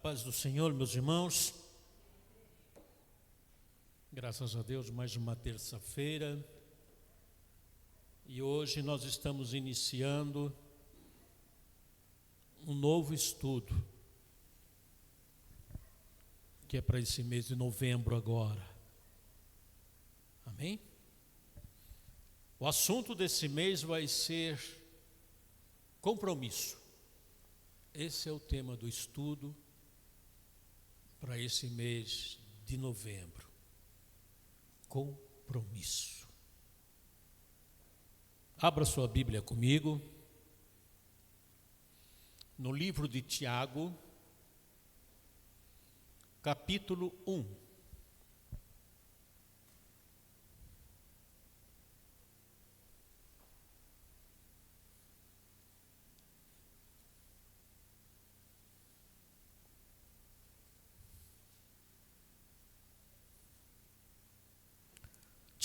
paz do Senhor, meus irmãos. Graças a Deus, mais uma terça-feira. E hoje nós estamos iniciando um novo estudo, que é para esse mês de novembro agora. Amém? O assunto desse mês vai ser compromisso. Esse é o tema do estudo para esse mês de novembro. Compromisso. Abra sua Bíblia comigo no livro de Tiago, capítulo 1.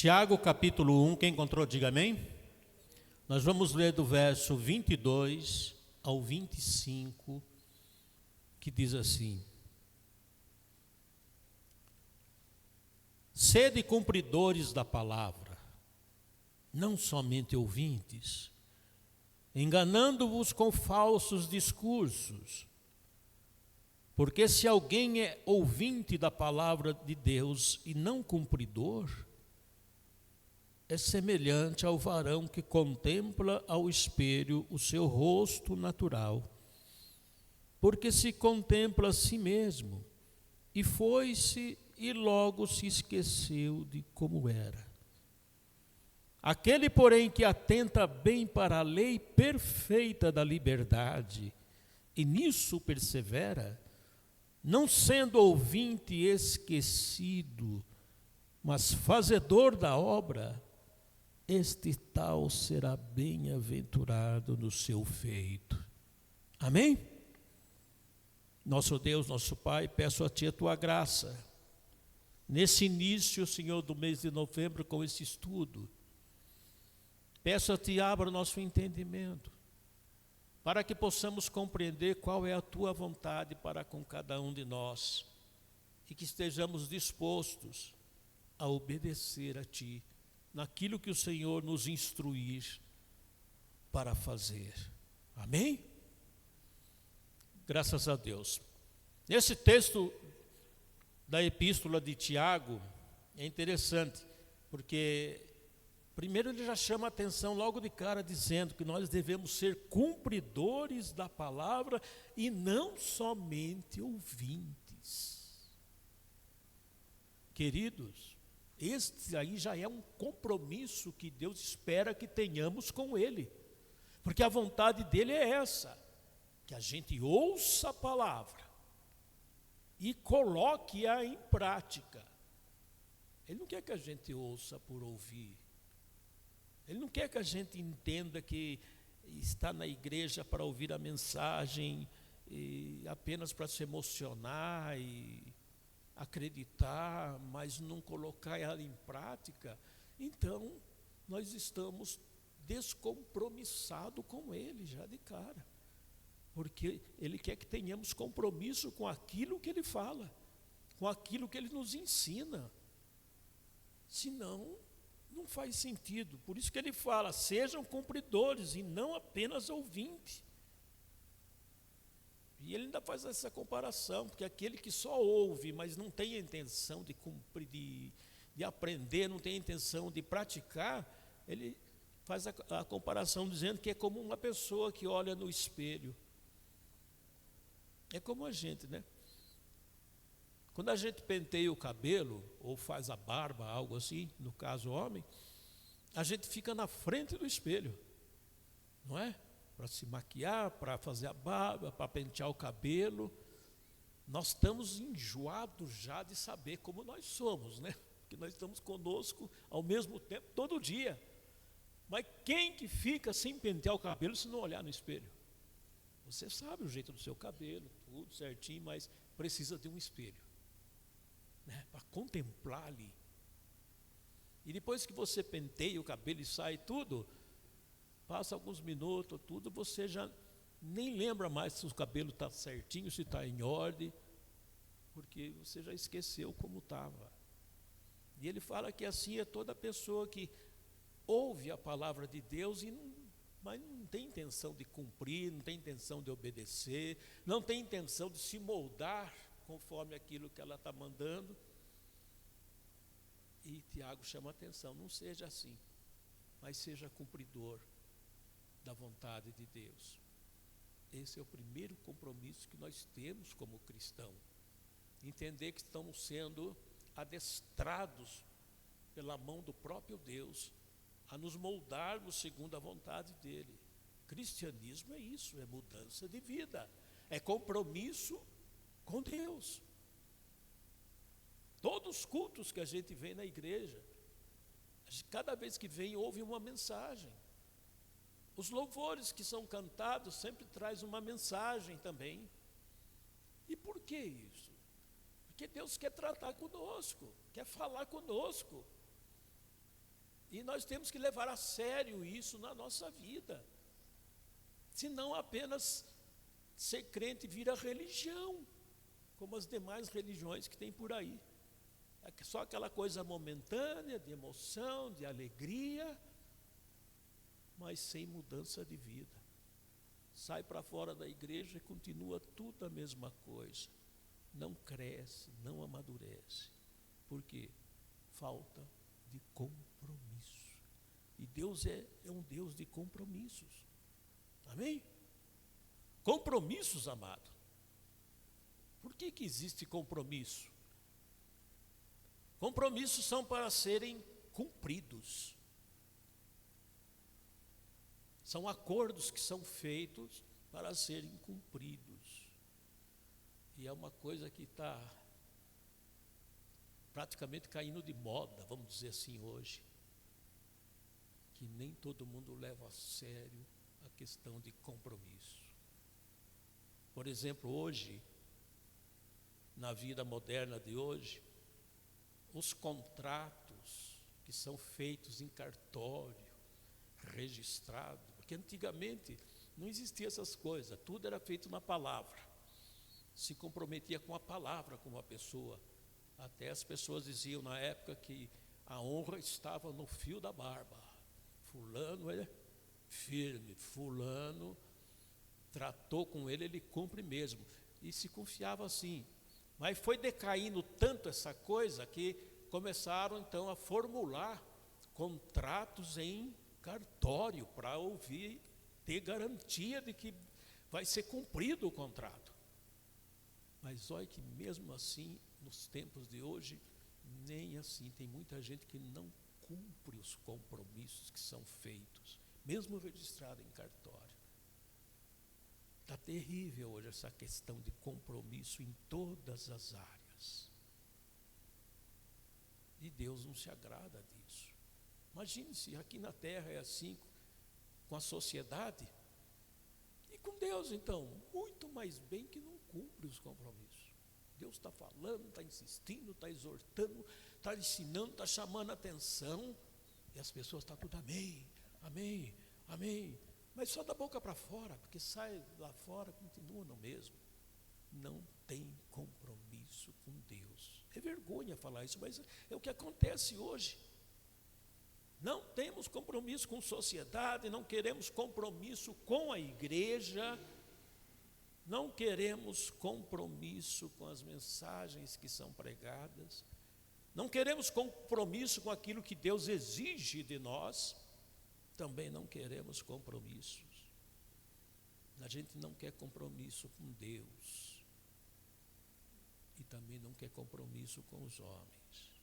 Tiago, capítulo 1, quem encontrou, diga amém. Nós vamos ler do verso 22 ao 25, que diz assim: Sede cumpridores da palavra, não somente ouvintes, enganando-vos com falsos discursos. Porque se alguém é ouvinte da palavra de Deus e não cumpridor, é semelhante ao varão que contempla ao espelho o seu rosto natural. Porque se contempla a si mesmo, e foi-se e logo se esqueceu de como era. Aquele, porém, que atenta bem para a lei perfeita da liberdade, e nisso persevera, não sendo ouvinte esquecido, mas fazedor da obra, este tal será bem-aventurado no seu feito. Amém? Nosso Deus, nosso Pai, peço a Ti a Tua graça, nesse início, Senhor, do mês de novembro, com esse estudo. Peço a Ti, abra o nosso entendimento, para que possamos compreender qual é a Tua vontade para com cada um de nós, e que estejamos dispostos a obedecer a Ti, naquilo que o Senhor nos instruir para fazer. Amém? Graças a Deus. Esse texto da epístola de Tiago é interessante, porque primeiro ele já chama a atenção logo de cara, dizendo que nós devemos ser cumpridores da palavra e não somente ouvintes. Queridos, este aí já é um compromisso que Deus espera que tenhamos com Ele. Porque a vontade dEle é essa, que a gente ouça a palavra e coloque-a em prática. Ele não quer que a gente ouça por ouvir. Ele não quer que a gente entenda que está na igreja para ouvir a mensagem e apenas para se emocionar e acreditar, mas não colocar ela em prática. Então, nós estamos descompromissados com Ele já de cara, porque Ele quer que tenhamos compromisso com aquilo que Ele fala, com aquilo que Ele nos ensina. Senão, não faz sentido. Por isso que Ele fala, sejam cumpridores e não apenas ouvintes. E ele ainda faz essa comparação, porque aquele que só ouve, mas não tem a intenção de cumprir, de aprender, não tem a intenção de praticar, ele faz a comparação dizendo que é como uma pessoa que olha no espelho. É como a gente, né? Quando a gente penteia o cabelo, ou faz a barba, algo assim, no caso homem, a gente fica na frente do espelho, não é? Para se maquiar, para fazer a barba, para pentear o cabelo. Nós estamos enjoados já de saber como nós somos, né? Porque nós estamos conosco ao mesmo tempo, todo dia. Mas quem que fica sem pentear o cabelo se não olhar no espelho? Você sabe o jeito do seu cabelo, tudo certinho, mas precisa de um espelho, né? Para contemplar ali. E depois que você penteia o cabelo e sai tudo, passa alguns minutos, tudo, você já nem lembra mais se o cabelo está certinho, se está em ordem, porque você já esqueceu como estava. E ele fala que assim é toda pessoa que ouve a palavra de Deus, mas não tem intenção de cumprir, não tem intenção de obedecer, não tem intenção de se moldar conforme aquilo que ela está mandando. E Tiago chama a atenção, não seja assim, mas seja cumpridor da vontade de Deus. Esse é o primeiro compromisso que nós temos como cristão. Entender que estamos sendo adestrados pela mão do próprio Deus a nos moldarmos segundo a vontade dele. Cristianismo é isso, é mudança de vida, é compromisso com Deus. Todos os cultos que a gente vê na igreja, cada vez que vem ouve uma mensagem. Os louvores que são cantados sempre traz uma mensagem também. E por que isso? Porque Deus quer tratar conosco, quer falar conosco. E nós temos que levar a sério isso na nossa vida. Senão apenas ser crente vira religião, como as demais religiões que tem por aí. É só aquela coisa momentânea, de emoção, de alegria, mas sem mudança de vida. Sai para fora da igreja e continua tudo a mesma coisa. Não cresce, não amadurece. Por quê? Falta de compromisso. E Deus é um Deus de compromissos. Amém? Compromissos, amado. Por que existe compromisso? Compromissos são para serem cumpridos. São acordos que são feitos para serem cumpridos. E é uma coisa que está praticamente caindo de moda, vamos dizer assim, hoje. Que nem todo mundo leva a sério a questão de compromisso. Por exemplo, hoje, na vida moderna de hoje, os contratos que são feitos em cartório, registrado, porque antigamente não existia essas coisas, tudo era feito na palavra, se comprometia com a palavra com uma pessoa, até as pessoas diziam na época que a honra estava no fio da barba, fulano é firme, fulano tratou com ele, ele cumpre mesmo, e se confiava assim. Mas foi decaindo tanto essa coisa que começaram então a formular contratos em cartório para ouvir, ter garantia de que vai ser cumprido o contrato. Mas olha que mesmo assim, nos tempos de hoje, nem assim, tem muita gente que não cumpre os compromissos que são feitos, mesmo registrado em cartório. Está terrível hoje essa questão de compromisso em todas as áreas. E Deus não se agrada disso. Imagine se aqui na terra é assim com a sociedade. E com Deus, então, muito mais bem que não cumpre os compromissos. Deus está falando, está insistindo, está exortando, está ensinando, está chamando a atenção. E as pessoas estão tudo amém, amém, amém. Mas só da boca para fora, porque sai lá fora, continua no mesmo. Não tem compromisso com Deus. É vergonha falar isso, mas é o que acontece hoje. Não temos compromisso com a sociedade, não queremos compromisso com a igreja, não queremos compromisso com as mensagens que são pregadas, não queremos compromisso com aquilo que Deus exige de nós. Também não queremos compromissos. A gente não quer compromisso com Deus. E também não quer compromisso com os homens.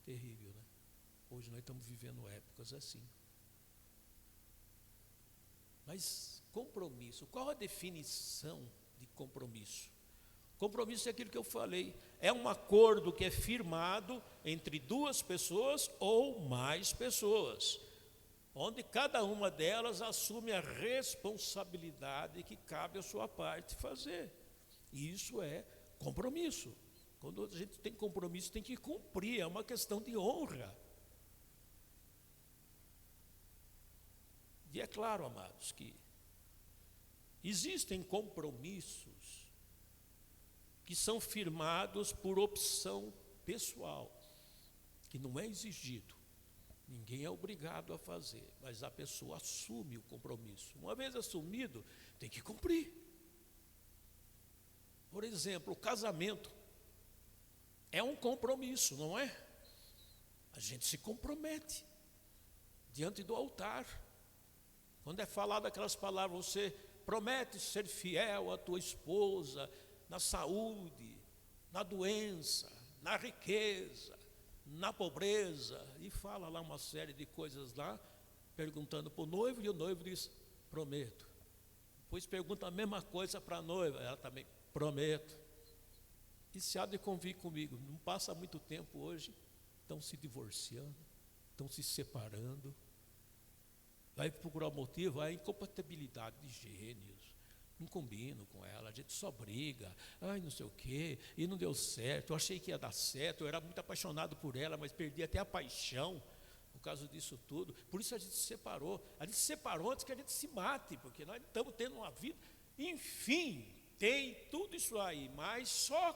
Terrível, né? Hoje nós estamos vivendo épocas assim. Mas compromisso, qual a definição de compromisso? Compromisso é aquilo que eu falei, é um acordo que é firmado entre duas pessoas ou mais pessoas, onde cada uma delas assume a responsabilidade que cabe à sua parte fazer. E isso é compromisso. Quando a gente tem compromisso, tem que cumprir, é uma questão de honra. E é claro, amados, que existem compromissos que são firmados por opção pessoal, que não é exigido. Ninguém é obrigado a fazer, mas a pessoa assume o compromisso. Uma vez assumido, tem que cumprir. Por exemplo, o casamento é um compromisso, não é? A gente se compromete diante do altar. Quando é falado aquelas palavras, você promete ser fiel à tua esposa na saúde, na doença, na riqueza, na pobreza, e fala lá uma série de coisas lá, perguntando para o noivo, e o noivo diz, prometo. Depois pergunta a mesma coisa para a noiva, ela também, prometo. E se há de convir comigo, não passa muito tempo hoje, estão se divorciando, estão se separando, vai procurar o motivo, a incompatibilidade de gênios, não combino com ela, a gente só briga, ai não sei o quê, e não deu certo, eu achei que ia dar certo, eu era muito apaixonado por ela, mas perdi até a paixão por causa disso tudo, por isso a gente se separou antes que a gente se mate, porque nós estamos tendo uma vida, enfim, tem tudo isso aí, mas só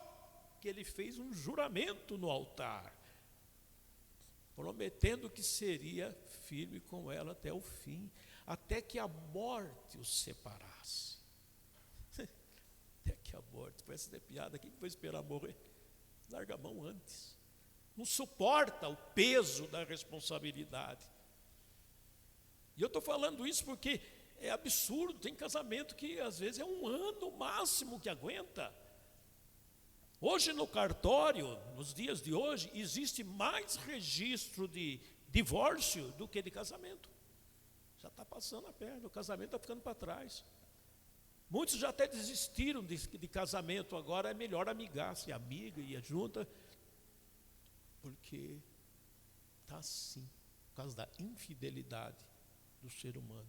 que ele fez um juramento no altar, prometendo que seria firme com ela até o fim, até que a morte os separasse. Até que a morte, parece ter piada, quem vai esperar morrer? Larga a mão antes. Não suporta o peso da responsabilidade. E eu estou falando isso porque é absurdo, tem casamento que às vezes é um ano máximo que aguenta. Hoje no cartório, nos dias de hoje, existe mais registro de divórcio do que de casamento. Já está passando a perna, o casamento está ficando para trás. Muitos já até desistiram de casamento, agora é melhor amigar-se, amiga e junta, porque está assim, por causa da infidelidade do ser humano.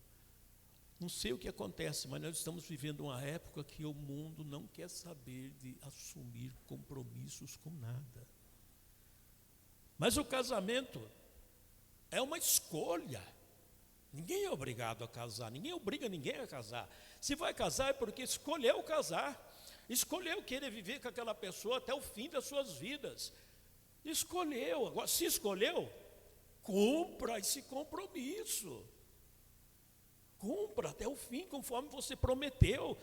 Não sei o que acontece, mas nós estamos vivendo uma época que o mundo não quer saber de assumir compromissos com nada. Mas o casamento é uma escolha. Ninguém é obrigado a casar, ninguém obriga ninguém a casar. Se vai casar é porque escolheu casar, escolheu querer viver com aquela pessoa até o fim das suas vidas. Escolheu, agora se escolheu, cumpra esse compromisso. Cumpra até o fim, conforme você prometeu.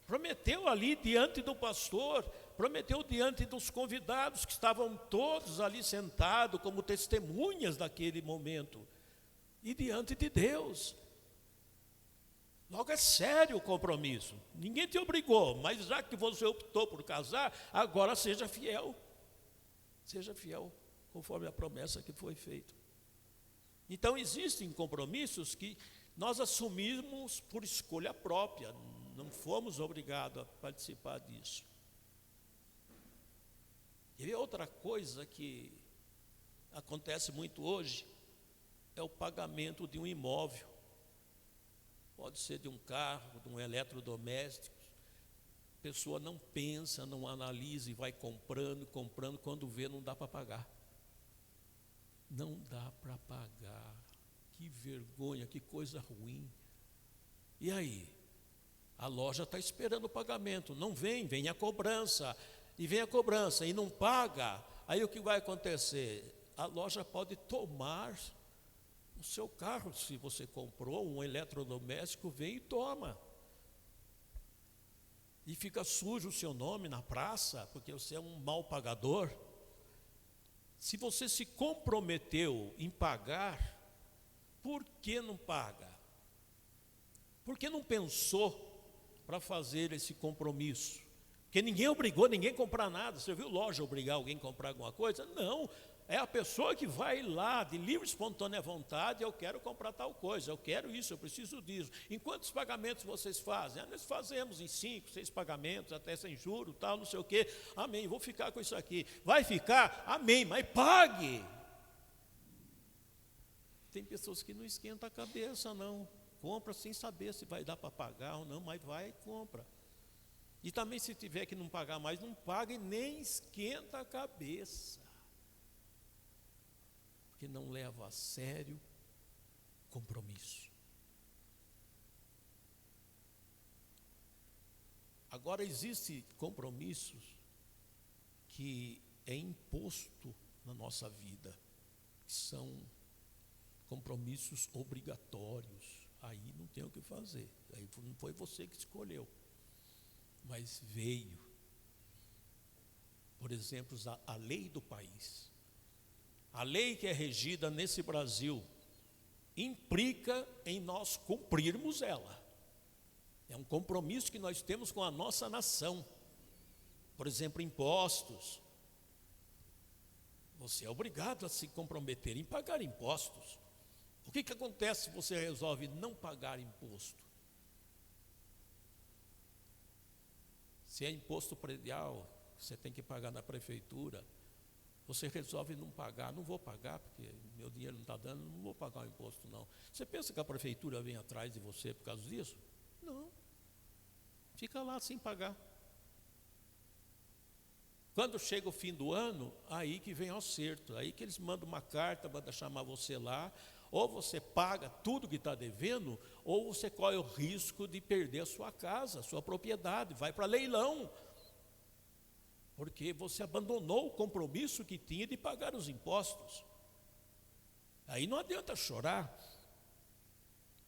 Prometeu ali diante do pastor, prometeu diante dos convidados que estavam todos ali sentados como testemunhas daquele momento. E diante de Deus. Logo é sério o compromisso. Ninguém te obrigou, mas já que você optou por casar, agora seja fiel. Seja fiel, conforme a promessa que foi feita. Então existem compromissos que nós assumimos por escolha própria, não fomos obrigados a participar disso. E outra coisa que acontece muito hoje é o pagamento de um imóvel. Pode ser de um carro, de um eletrodoméstico. A pessoa não pensa, não analisa e vai comprando, quando vê não dá para pagar. Não dá para pagar. Que vergonha, que coisa ruim. E aí? A loja está esperando o pagamento, não vem a cobrança, e não paga, aí o que vai acontecer? A loja pode tomar o seu carro, se você comprou um eletrodoméstico, vem e toma. E fica sujo o seu nome na praça, porque você é um mau pagador. Se você se comprometeu em pagar, por que não paga? Por que não pensou para fazer esse compromisso? Porque ninguém obrigou ninguém a comprar nada. Você viu loja obrigar alguém a comprar alguma coisa? Não, é a pessoa que vai lá de livre e espontânea vontade, eu quero comprar tal coisa, eu quero isso, eu preciso disso. Em quantos pagamentos vocês fazem? Nós fazemos em 5, 6 pagamentos, até sem juros, tal, não sei o quê. Amém, vou ficar com isso aqui. Vai ficar? Amém, mas pague. Tem pessoas que não esquentam a cabeça, não. Compra sem saber se vai dar para pagar ou não, mas vai e compra. E também se tiver que não pagar mais, não paga e nem esquenta a cabeça. Porque não leva a sério compromisso. Agora existem compromissos que é imposto na nossa vida, que são compromissos obrigatórios. Aí não tem o que fazer, aí não foi você que escolheu, mas veio. Por exemplo, a lei do país, a lei que é regida nesse Brasil, implica em nós cumprirmos ela. É um compromisso que nós temos com a nossa nação. Por exemplo, impostos. Você é obrigado a se comprometer em pagar impostos. O que acontece se você resolve não pagar imposto? Se é imposto predial, você tem que pagar na prefeitura, você resolve não pagar, não vou pagar porque meu dinheiro não está dando, não vou pagar o imposto não. Você pensa que a prefeitura vem atrás de você por causa disso? Não. Fica lá sem pagar. Quando chega o fim do ano, aí que vem o acerto, aí que eles mandam uma carta, mandam chamar você lá, ou você paga tudo que está devendo, ou você corre o risco de perder a sua casa, a sua propriedade, vai para leilão, porque você abandonou o compromisso que tinha de pagar os impostos. Aí não adianta chorar,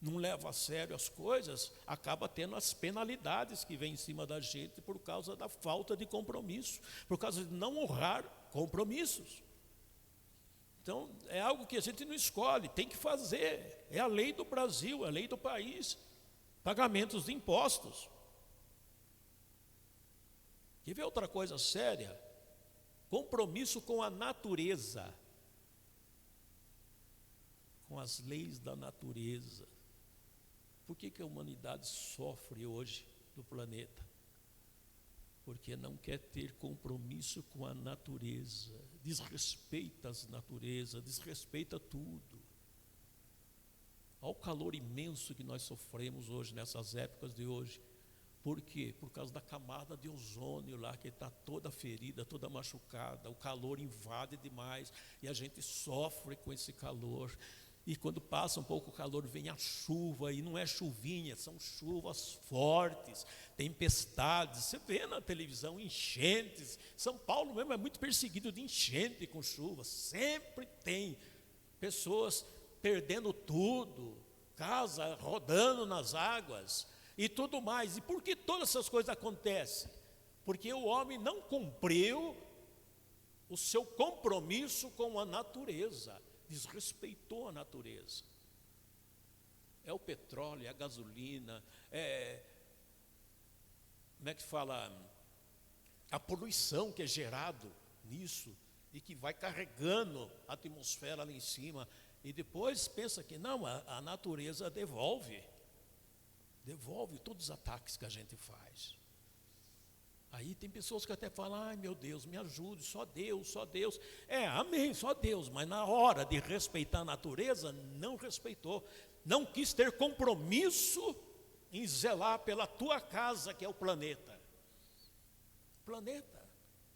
não leva a sério as coisas, acaba tendo as penalidades que vêm em cima da gente por causa da falta de compromisso, por causa de não honrar compromissos. Então, é algo que a gente não escolhe, tem que fazer, é a lei do Brasil, é a lei do país, pagamentos de impostos. Quer ver outra coisa séria? Compromisso com a natureza, com as leis da natureza. Por que a humanidade sofre hoje no planeta? Porque não quer ter compromisso com a natureza, desrespeita as naturezas, desrespeita tudo. Olha o calor imenso que nós sofremos hoje, nessas épocas de hoje. Por quê? Por causa da camada de ozônio lá, que está toda ferida, toda machucada, o calor invade demais, e a gente sofre com esse calor. E quando passa um pouco o calor, vem a chuva, e não é chuvinha, são chuvas fortes, tempestades. Você vê na televisão enchentes. São Paulo mesmo é muito perseguido de enchente com chuva. Sempre tem pessoas perdendo tudo, casa rodando nas águas e tudo mais. E por que todas essas coisas acontecem? Porque o homem não cumpriu o seu compromisso com a natureza. Desrespeitou a natureza. É o petróleo, é a gasolina, como é que fala? A poluição que é gerado nisso e que vai carregando a atmosfera lá em cima, e depois pensa que não, a natureza devolve todos os ataques que a gente faz. Aí tem pessoas que até falam, ai meu Deus, me ajude, só Deus, só Deus. Amém, só Deus, mas na hora de respeitar a natureza, não respeitou. Não quis ter compromisso em zelar pela tua casa, que é o planeta. Planeta,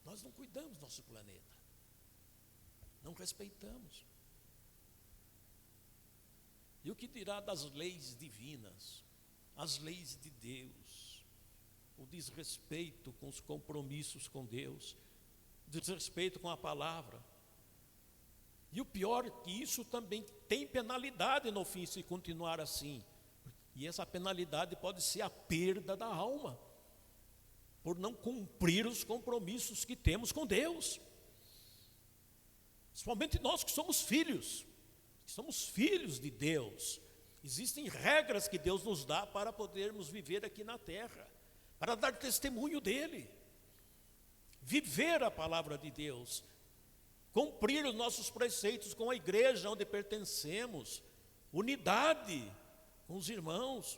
nós não cuidamos do nosso planeta. Não respeitamos. E o que dirá das leis divinas, as leis de Deus? O desrespeito com os compromissos com Deus, o desrespeito com a palavra. E o pior é que isso também tem penalidade no fim, se continuar assim. E essa penalidade pode ser a perda da alma, por não cumprir os compromissos que temos com Deus. Principalmente nós que somos filhos de Deus. Existem regras que Deus nos dá para podermos viver aqui na terra, para dar testemunho dele, viver a palavra de Deus, cumprir os nossos preceitos com a igreja onde pertencemos, unidade com os irmãos,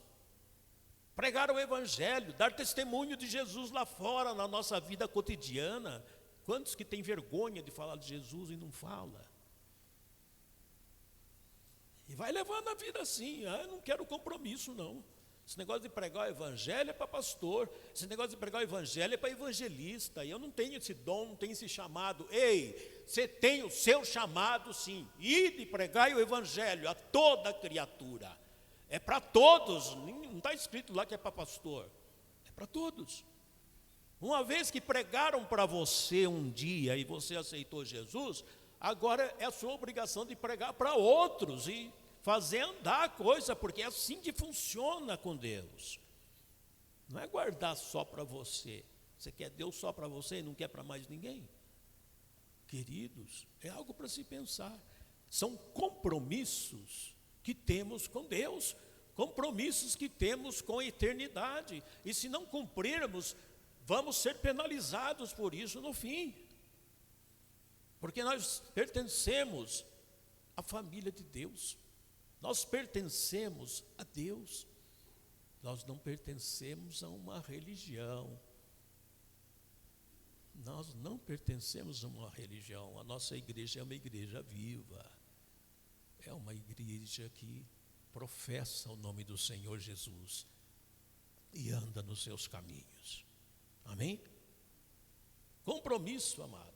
pregar o evangelho, dar testemunho de Jesus lá fora, na nossa vida cotidiana. Quantos que têm vergonha de falar de Jesus e não fala? E vai levando a vida assim, eu não quero compromisso não. Esse negócio de pregar o evangelho é para pastor, esse negócio de pregar o evangelho é para evangelista, e eu não tenho esse dom, não tenho esse chamado. Ei, você tem o seu chamado sim, ide pregar o evangelho a toda criatura, é para todos, não está escrito lá que é para pastor, é para todos. Uma vez que pregaram para você um dia e você aceitou Jesus, agora é a sua obrigação de pregar para outros e fazer andar a coisa, porque é assim que funciona com Deus. Não é guardar só para você. Você quer Deus só para você e não quer para mais ninguém? Queridos, é algo para se pensar. São compromissos que temos com Deus, compromissos que temos com a eternidade. E se não cumprirmos, vamos ser penalizados por isso no fim. Porque nós pertencemos à família de Deus. Nós pertencemos a Deus. Nós não pertencemos a uma religião. Nós não pertencemos a uma religião. A nossa igreja é uma igreja viva. É uma igreja que professa o nome do Senhor Jesus e anda nos seus caminhos. Amém? Compromisso, amado.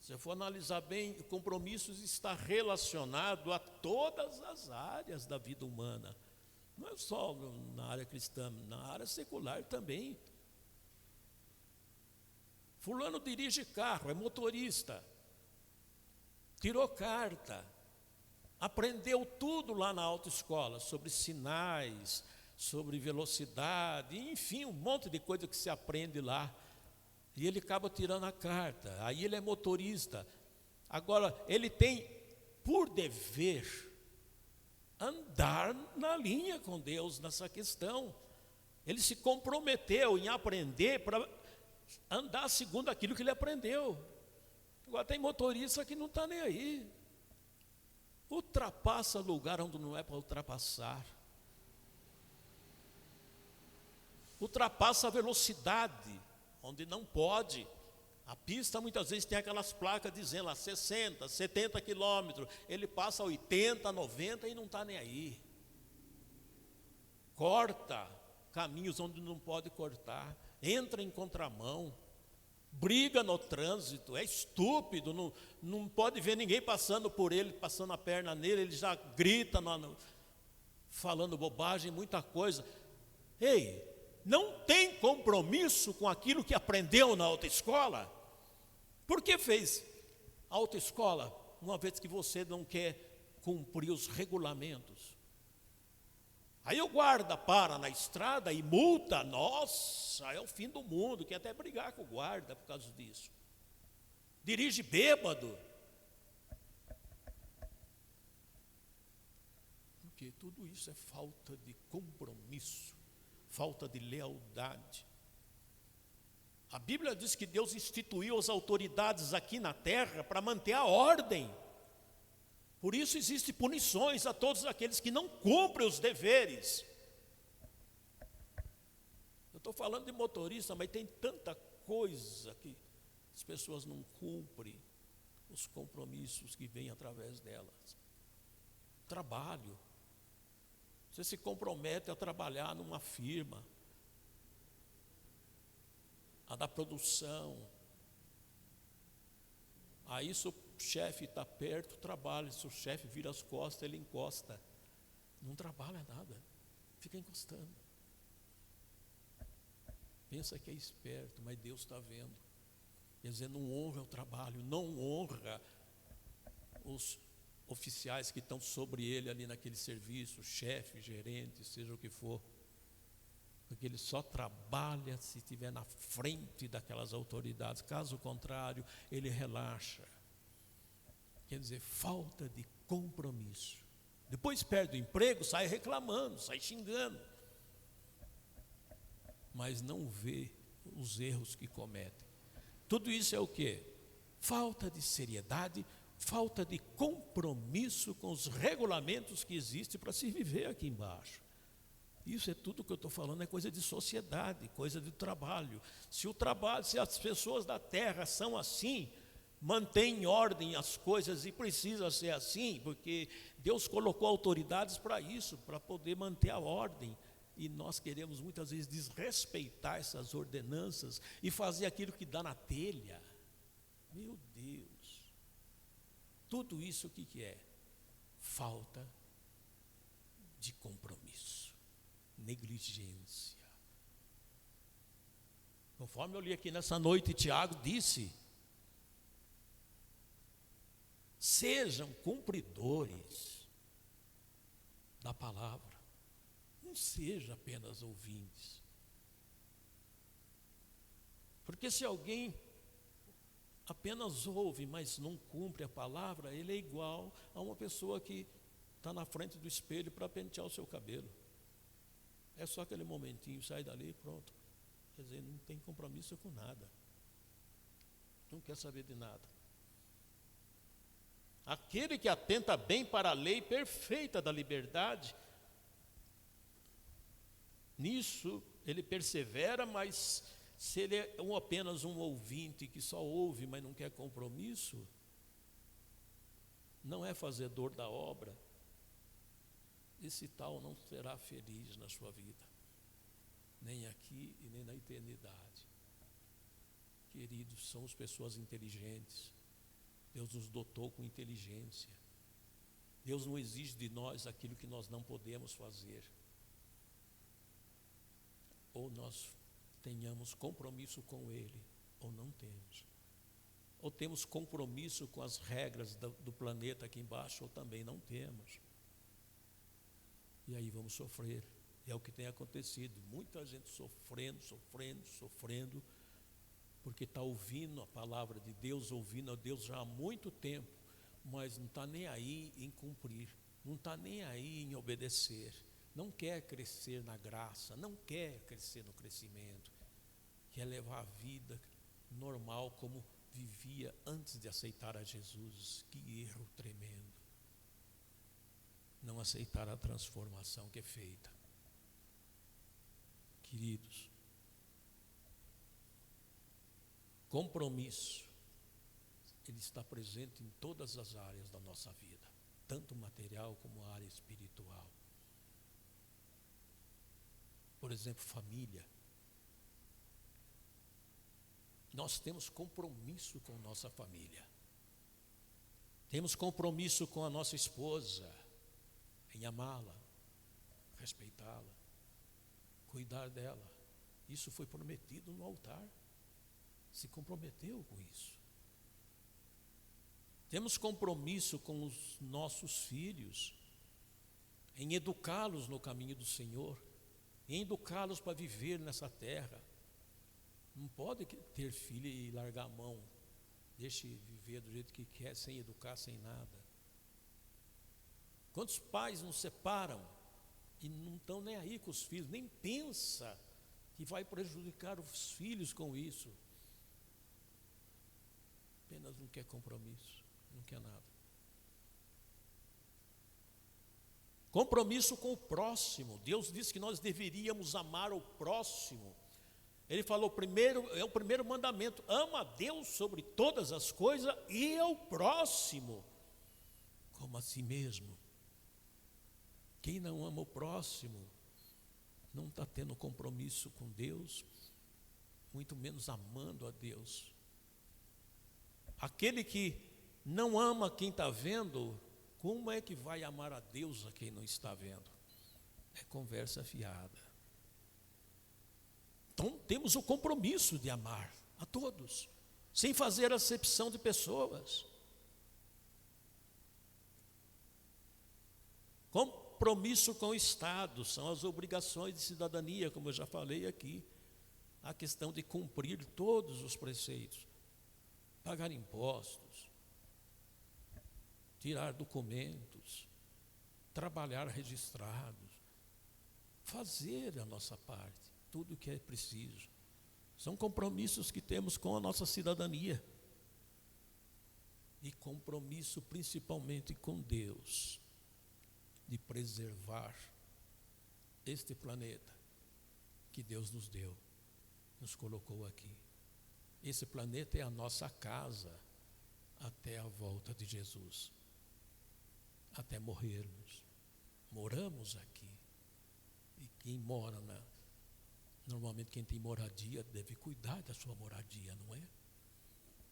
Se eu for analisar bem, o compromisso está relacionado a todas as áreas da vida humana. Não é só na área cristã, na área secular também. Fulano dirige carro, é motorista, tirou carta, aprendeu tudo lá na autoescola, sobre sinais, sobre velocidade, enfim, um monte de coisa que se aprende lá. E ele acaba tirando a carta, aí ele é motorista. Agora, ele tem por dever andar na linha com Deus nessa questão. Ele se comprometeu em aprender para andar segundo aquilo que ele aprendeu. Agora tem motorista que não está nem aí. Ultrapassa lugar onde não é para ultrapassar. Ultrapassa a velocidade onde não pode. A pista muitas vezes tem aquelas placas dizendo lá 60, 70 quilômetros. Ele passa 80, 90 e não está nem aí. Corta caminhos onde não pode cortar. Entra em contramão. Briga no trânsito. É estúpido. Não pode ver ninguém passando por ele, passando a perna nele. Ele já grita, falando bobagem, muita coisa. Ei, não tem compromisso com aquilo que aprendeu na autoescola? Por que fez autoescola, uma vez que você não quer cumprir os regulamentos? Aí o guarda para na estrada e multa, nossa, é o fim do mundo, quer até brigar com o guarda por causa disso. Dirige bêbado. Porque tudo isso é falta de compromisso, falta de lealdade. A Bíblia diz que Deus instituiu as autoridades aqui na terra para manter a ordem. Por isso existem punições a todos aqueles que não cumprem os deveres. Eu estou falando de motorista, mas tem tanta coisa que as pessoas não cumprem os compromissos que vêm através delas. Trabalho. Você se compromete a trabalhar numa firma, a da produção. Aí se o chefe está perto, trabalha. Se o chefe vira as costas, ele encosta. Não trabalha nada, fica encostando. Pensa que é esperto, mas Deus está vendo. Quer dizer, não honra o trabalho, não honra os oficiais que estão sobre ele ali naquele serviço, chefe, gerente, seja o que for. Porque ele só trabalha se estiver na frente daquelas autoridades. Caso contrário, ele relaxa. Quer dizer, falta de compromisso. Depois perde o emprego, sai reclamando, sai xingando. Mas não vê os erros que cometem. Tudo isso é o quê? Falta de seriedade, falta de compromisso com os regulamentos que existem para se viver aqui embaixo. Isso é tudo que eu estou falando, é coisa de sociedade, coisa de trabalho. Se as pessoas da terra são assim, mantém em ordem as coisas e precisa ser assim, porque Deus colocou autoridades para isso, para poder manter a ordem. E nós queremos muitas vezes desrespeitar essas ordenanças e fazer aquilo que dá na telha. Meu Deus! Tudo isso o que é? Falta de compromisso. Negligência. Conforme eu li aqui nessa noite, Tiago disse: sejam cumpridores da palavra, não seja apenas ouvintes. Porque se alguém apenas ouve, mas não cumpre a palavra, ele é igual a uma pessoa que está na frente do espelho para pentear o seu cabelo. É só aquele momentinho, sai dali e pronto. Quer dizer, não tem compromisso com nada. Não quer saber de nada. Aquele que atenta bem para a lei perfeita da liberdade, nisso ele persevera, mas se ele é apenas um ouvinte que só ouve, mas não quer compromisso, não é fazedor da obra, esse tal não será feliz na sua vida, nem aqui e nem na eternidade. Queridos, somos pessoas inteligentes. Deus nos dotou com inteligência. Deus não exige de nós aquilo que nós não podemos fazer. Ou nós tenhamos compromisso com Ele, ou não temos. Ou temos compromisso com as regras do planeta aqui embaixo, ou também não temos. E aí vamos sofrer. É o que tem acontecido. Muita gente sofrendo, porque está ouvindo a palavra de Deus, ouvindo a Deus já há muito tempo, mas não está nem aí em cumprir, não está nem aí em obedecer, não quer crescer na graça, não quer crescer no crescimento, quer levar a vida normal como vivia antes de aceitar a Jesus. Que erro tremendo! Não aceitar a transformação que é feita. Queridos, compromisso, ele está presente em todas as áreas da nossa vida, tanto material como a área espiritual. Por exemplo, família. Nós temos compromisso com nossa família. Temos compromisso com a nossa esposa, em amá-la, respeitá-la, cuidar dela. Isso foi prometido no altar. Se comprometeu com isso. Temos compromisso com os nossos filhos, em educá-los no caminho do Senhor, em educá-los para viver nessa terra. Não pode ter filho e largar a mão, deixe viver do jeito que quer, sem educar, sem nada. Quantos pais não separam e não estão nem aí com os filhos, nem pensa que vai prejudicar os filhos com isso. Apenas não quer compromisso, não quer nada. Compromisso com o próximo. Deus disse que nós deveríamos amar o próximo. Ele falou é o primeiro mandamento: ama a Deus sobre todas as coisas e ao próximo como a si mesmo. Quem não ama o próximo não está tendo compromisso com Deus, muito menos amando a Deus. Aquele que não ama quem está vendo, como é que vai amar a Deus a quem não está vendo? É conversa fiada. Então temos o compromisso de amar a todos, sem fazer acepção de pessoas. Compromisso com o Estado, são as obrigações de cidadania, como eu já falei aqui. A questão de cumprir todos os preceitos. Pagar impostos, tirar documentos, trabalhar registrados, fazer a nossa parte, tudo o que é preciso. São compromissos que temos com a nossa cidadania. E compromisso principalmente com Deus, de preservar este planeta que Deus nos deu, nos colocou aqui. Esse planeta é a nossa casa até a volta de Jesus, até morrermos. Moramos aqui. E quem mora normalmente quem tem moradia deve cuidar da sua moradia, não é?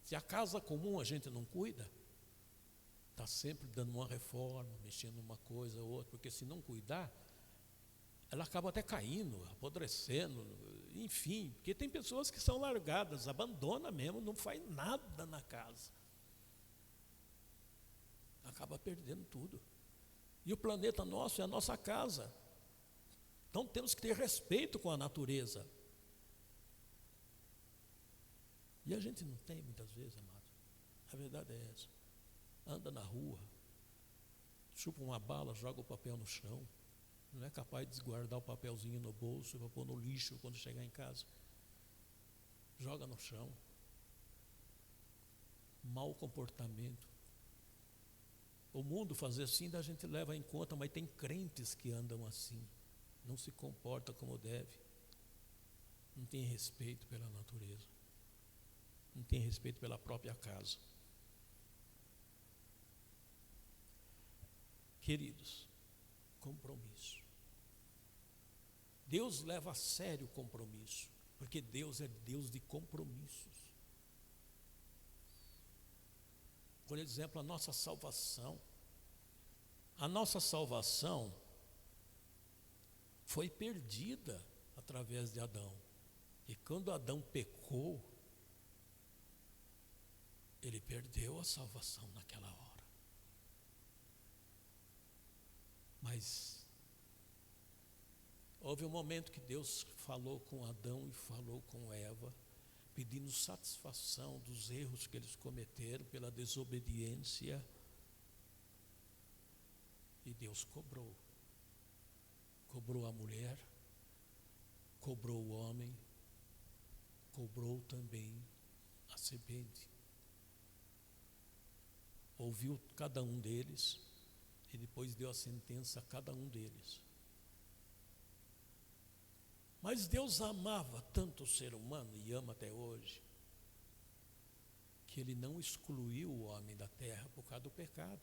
Se a casa comum a gente não cuida, está sempre dando uma reforma, mexendo uma coisa ou outra, porque se não cuidar, ela acaba até caindo, apodrecendo, enfim, porque tem pessoas que são largadas, abandona mesmo, não faz nada na casa. Acaba perdendo tudo. E o planeta nosso é a nossa casa. Então temos que ter respeito com a natureza. E a gente não tem muitas vezes, amado. A verdade é essa. Anda na rua, chupa uma bala, joga o papel no chão. Não é capaz de guardar o papelzinho no bolso para pôr no lixo quando chegar em casa. Joga no chão. Mau comportamento. O mundo fazer assim, a gente leva em conta, mas tem crentes que andam assim. Não se comporta como deve. Não tem respeito pela natureza. Não tem respeito pela própria casa. Queridos, compromisso. Deus leva a sério o compromisso, porque Deus é Deus de compromissos. Por exemplo, a nossa salvação. A nossa salvação foi perdida através de Adão. E quando Adão pecou, ele perdeu a salvação naquela hora. Mas houve um momento que Deus falou com Adão e falou com Eva, pedindo satisfação dos erros que eles cometeram pela desobediência. E Deus cobrou. Cobrou a mulher, cobrou o homem, cobrou também a serpente. Ouviu cada um deles e depois deu a sentença a cada um deles. Mas Deus amava tanto o ser humano, e ama até hoje, que Ele não excluiu o homem da terra por causa do pecado,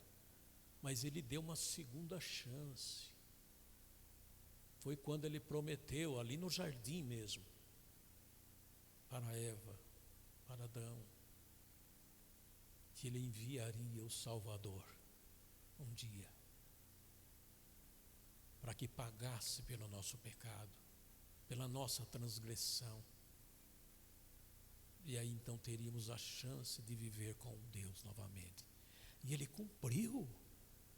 mas Ele deu uma segunda chance. Foi quando Ele prometeu, ali no jardim mesmo, para Eva, para Adão, que Ele enviaria o Salvador um dia, para que pagasse pelo nosso pecado, pela nossa transgressão. E aí então teríamos a chance de viver com Deus novamente. E Ele cumpriu,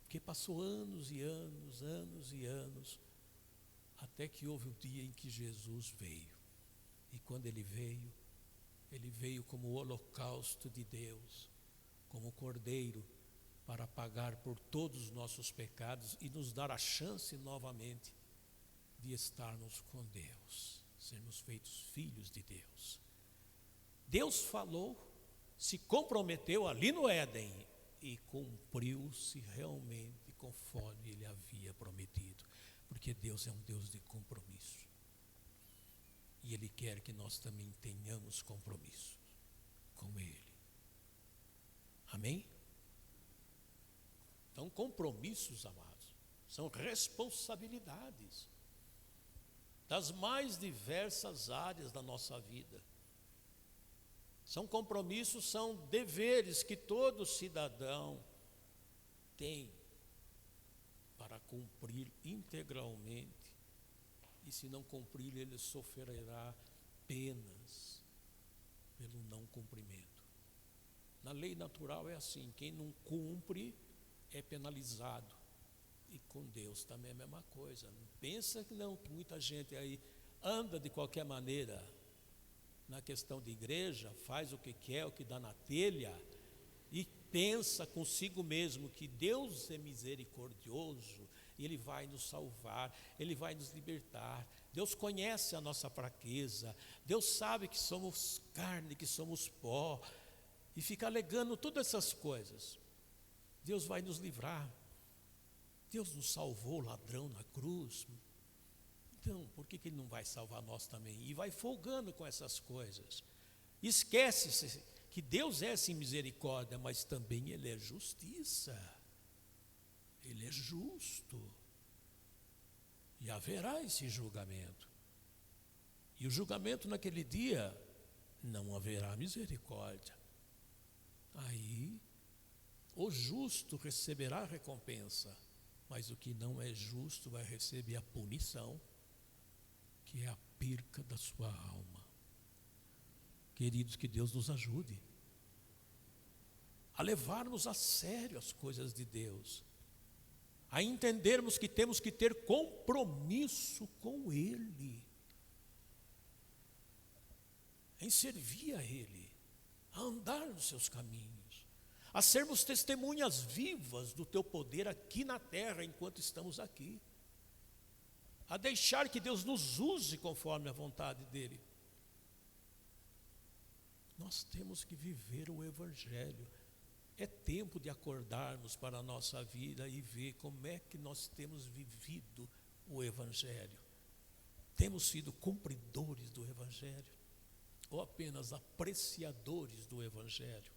porque passou anos e anos, anos e anos, até que houve o dia em que Jesus veio. E quando Ele veio como o holocausto de Deus, como cordeiro, para pagar por todos os nossos pecados e nos dar a chance novamente de estarmos com Deus, sermos feitos filhos de Deus. Deus falou, se comprometeu ali no Éden e cumpriu-se realmente conforme Ele havia prometido, porque Deus é um Deus de compromisso. E Ele quer que nós também tenhamos compromisso com Ele. Amém? Então, compromissos, amados, são responsabilidades das mais diversas áreas da nossa vida. São compromissos, são deveres que todo cidadão tem para cumprir integralmente. E se não cumprir, ele sofrerá penas pelo não cumprimento. Na lei natural é assim, quem não cumpre é penalizado. E com Deus também é a mesma coisa. Não pensa que não, que muita gente aí anda de qualquer maneira na questão de igreja, faz o que quer, o que dá na telha, e pensa consigo mesmo que Deus é misericordioso, e Ele vai nos salvar, Ele vai nos libertar. Deus conhece a nossa fraqueza, Deus sabe que somos carne, que somos pó, e fica alegando todas essas coisas. Deus vai nos livrar. Deus nos salvou, ladrão, na cruz. Então, por que Ele não vai salvar nós também? E vai folgando com essas coisas. Esquece-se que Deus é sim misericórdia, mas também Ele é justiça. Ele é justo. E haverá esse julgamento. E o julgamento naquele dia, não haverá misericórdia. Aí, o justo receberá a recompensa, mas o que não é justo vai receber a punição, que é a perca da sua alma. Queridos, que Deus nos ajude a levarmos a sério as coisas de Deus, a entendermos que temos que ter compromisso com Ele, em servir a Ele, a andar nos seus caminhos, a sermos testemunhas vivas do Teu poder aqui na terra enquanto estamos aqui, a deixar que Deus nos use conforme a vontade dEle. Nós temos que viver o Evangelho. É tempo de acordarmos para a nossa vida e ver como é que nós temos vivido o Evangelho. Temos sido cumpridores do Evangelho ou apenas apreciadores do Evangelho?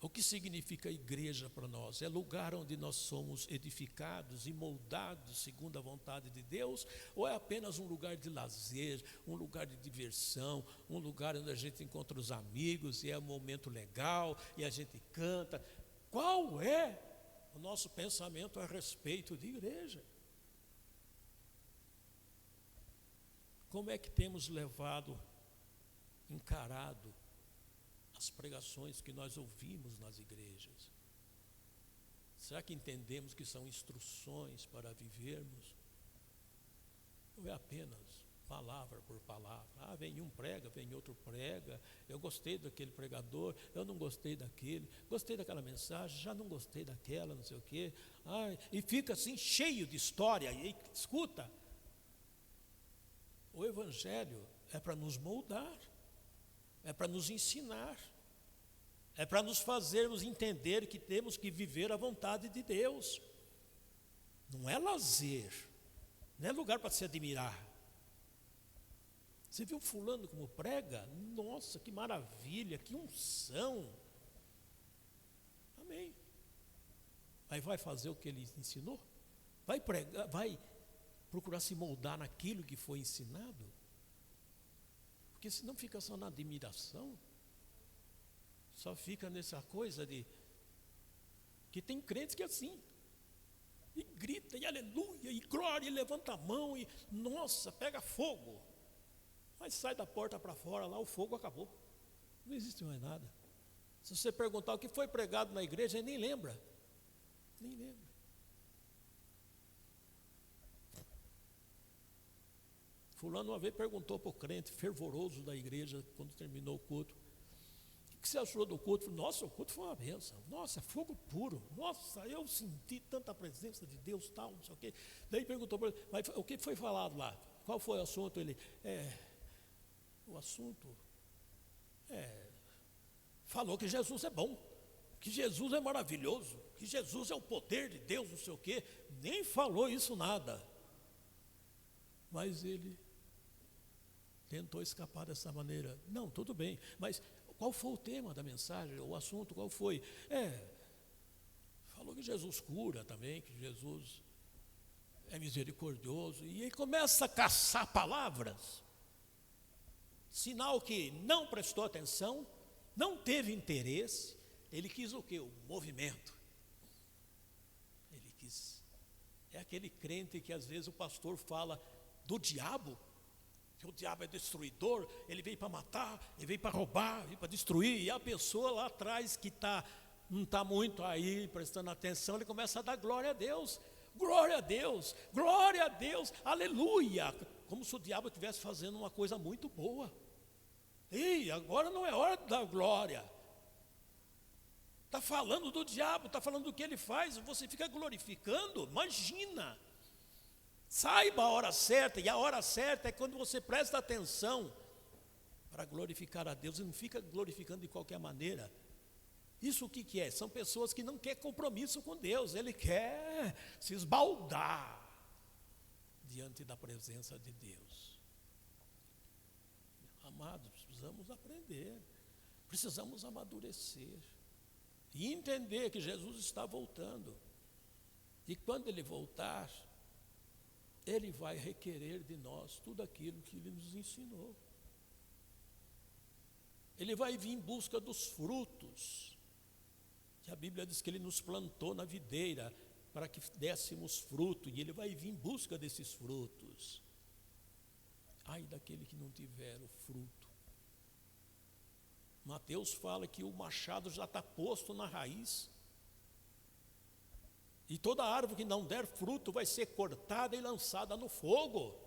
O que significa igreja para nós? É lugar onde nós somos edificados e moldados segundo a vontade de Deus? Ou é apenas um lugar de lazer, um lugar de diversão, um lugar onde a gente encontra os amigos e é um momento legal e a gente canta? Qual é o nosso pensamento a respeito de igreja? Como é que temos encarado as pregações que nós ouvimos nas igrejas? Será que entendemos que são instruções para vivermos? Ou é apenas palavra por palavra? Vem um prega, vem outro prega, eu gostei daquele pregador, eu não gostei daquele, gostei daquela mensagem, já não gostei daquela, não sei o quê. E fica assim cheio de história. E escuta, o Evangelho é para nos moldar, é para nos ensinar, é para nos fazermos entender que temos que viver a vontade de Deus. Não é lazer, não é lugar para se admirar. Você viu fulano como prega? Nossa, que maravilha, que unção. Amém. Mas vai fazer o que ele ensinou? Vai pregar, vai procurar se moldar naquilo que foi ensinado? Porque senão fica só na admiração, só fica nessa coisa de que tem crentes que é assim, e grita, e aleluia, e glória, e levanta a mão, e nossa, pega fogo, mas sai da porta para fora, lá o fogo acabou, não existe mais nada. Se você perguntar o que foi pregado na igreja, ele nem lembra. Fulano uma vez perguntou para o crente fervoroso da igreja, quando terminou o culto: o que você achou do culto? Nossa, o culto foi uma bênção. Nossa, fogo puro. Nossa, eu senti tanta presença de Deus, tal, não sei o quê. Daí perguntou para ele: mas o que foi falado lá? Qual foi o assunto? Ele: o assunto falou que Jesus é bom, que Jesus é maravilhoso, que Jesus é o poder de Deus, não sei o quê. Nem falou isso nada. Mas ele tentou escapar dessa maneira. Não, tudo bem, mas qual foi o tema da mensagem, o assunto, qual foi? Falou que Jesus cura também, que Jesus é misericordioso, e aí começa a caçar palavras, sinal que não prestou atenção, não teve interesse. Ele quis o quê? O movimento. Ele quis. É aquele crente que às vezes o pastor fala do diabo, que o diabo é destruidor, ele veio para matar, ele veio para roubar, veio para destruir, e a pessoa lá atrás que não está muito aí prestando atenção, ele começa a dar glória a Deus, glória a Deus, glória a Deus, aleluia, como se o diabo estivesse fazendo uma coisa muito boa. Ei, agora não é hora de dar glória. Está falando do diabo, está falando do que ele faz, você fica glorificando, imagina. Saiba a hora certa, e a hora certa é quando você presta atenção para glorificar a Deus, e não fica glorificando de qualquer maneira. Isso o que é? São pessoas que não querem compromisso com Deus, ele quer se esbaldar diante da presença de Deus. Amados, precisamos aprender, precisamos amadurecer e entender que Jesus está voltando, e quando ele voltar, ele vai requerer de nós tudo aquilo que ele nos ensinou. Ele vai vir em busca dos frutos, que a Bíblia diz que ele nos plantou na videira para que dessemos fruto, e ele vai vir em busca desses frutos. Ai daquele que não tiver o fruto. Mateus fala que o machado já está posto na raiz. E toda árvore que não der fruto vai ser cortada e lançada no fogo.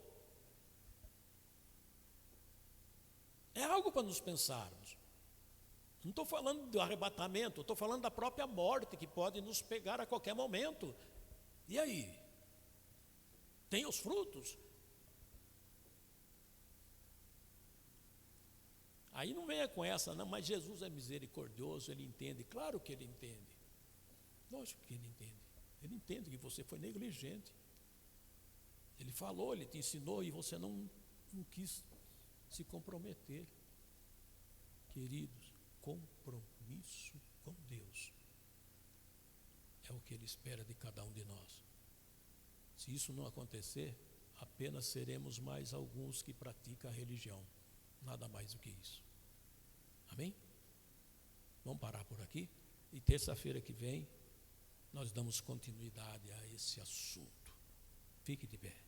É algo para nos pensarmos. Não estou falando do arrebatamento, estou falando da própria morte que pode nos pegar a qualquer momento. E aí? Tem os frutos? Aí não venha com essa, não, mas Jesus é misericordioso, Ele entende. Claro que Ele entende. Lógico que Ele entende. Ele entende que você foi negligente. Ele falou, Ele te ensinou e você não quis se comprometer. Queridos, compromisso com Deus é o que Ele espera de cada um de nós. Se isso não acontecer, apenas seremos mais alguns que praticam a religião. Nada mais do que isso. Amém? Vamos parar por aqui. E terça-feira que vem, nós damos continuidade a esse assunto. Fique de pé.